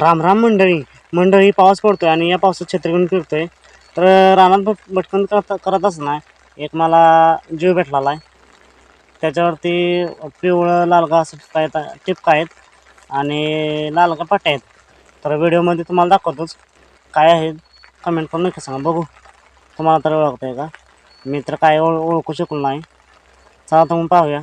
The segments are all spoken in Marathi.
राम राम मंडळी पाऊस पडतोय आणि या पावसात छत्री घेऊन फिरतोय. तर रानात भटकन करत असताना एक मला जीव भेटलेला आहे. त्याच्यावरती पिवळं लालगा असं टिपका आहेत आणि लालगा पट्ट्या आहेत. तर व्हिडिओमध्ये तुम्हाला दाखवतोच काय आहे. कमेंट करून नक्की सांगा, बघू तुम्हाला तर ओळखतंय का. मी तर काय ओळखू शकलो नाही. चला तर मग पाहूया.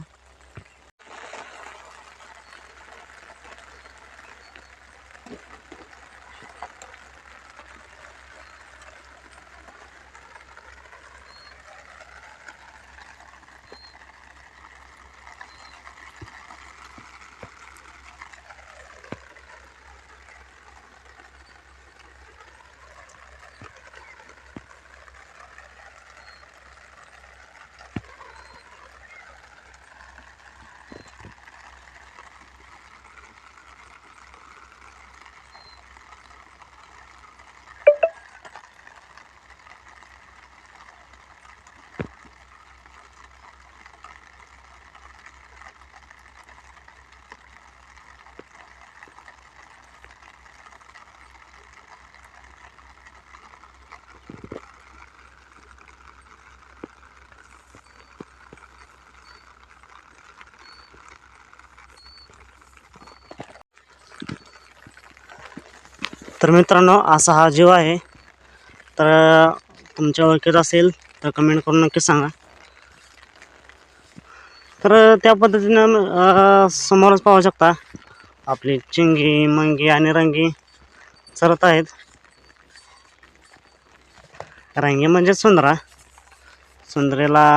तर मित्रांनो, असा हा जीव आहे. तर तुमच्या ओळखीत असेल तर कमेंट करून नक्की सांगा. तर त्या पद्धतीनं समोरच पाहू शकता आपली चिंगी, मंगी आणि रंगी चरत आहेत. रंगी म्हणजे सुंदरा. सुंदरेला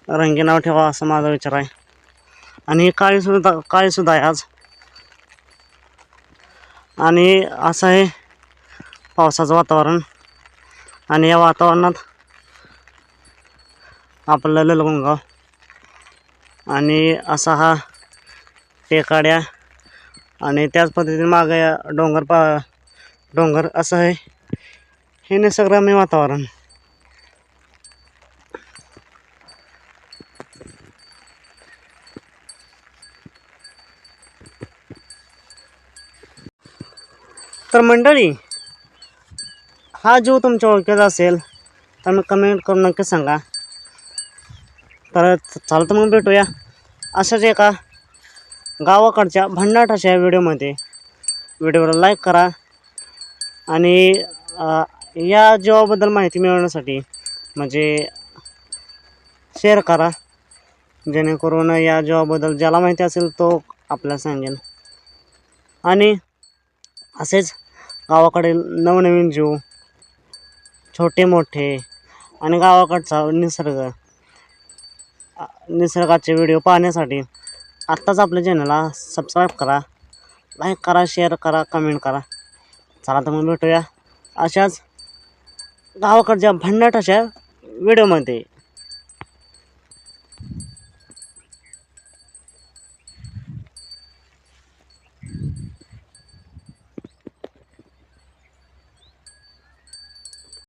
रंगी नाव ठेवा असं माझा विचार आहे. आणि काळी सुद्धा आहे आज. आणि असं आहे पावसाचं वातावरण. आणि या वातावरणात आपलं ललगुणगाव आणि असा हा टेकाड्या आणि त्याच पद्धतीने मागे या डोंगर असं आहे. हे निसर्गरम्य वातावरण. तर मंडळी, हा जीव तुमच्या ओळखीचा असेल तर मग कमेंट करून नक्की सांगा. तर चालतं मग भेटूया अशाच एका गावाकडच्या भन्नाट अशा व्हिडिओमध्ये. व्हिडिओला लाईक करा आणि या जीवाबद्दल माहिती मिळवण्यासाठी म्हणजे शेअर करा, जेणेकरून या जीवाबद्दल ज्याला माहिती असेल तो आपल्याला सांगेल. आणि असेच गावाकडील नवनवीन जीव, छोटे मोठे आणि गावाकडचा निसर्गाचे व्हिडिओ पाहण्यासाठी आत्ताच आपल्या चॅनलला सबस्क्राईब करा, लाईक करा, शेअर करा, कमेंट करा. चला तर मग भेटूया अशाच गावाकडच्या भन्नाट अशा व्हिडिओमध्ये.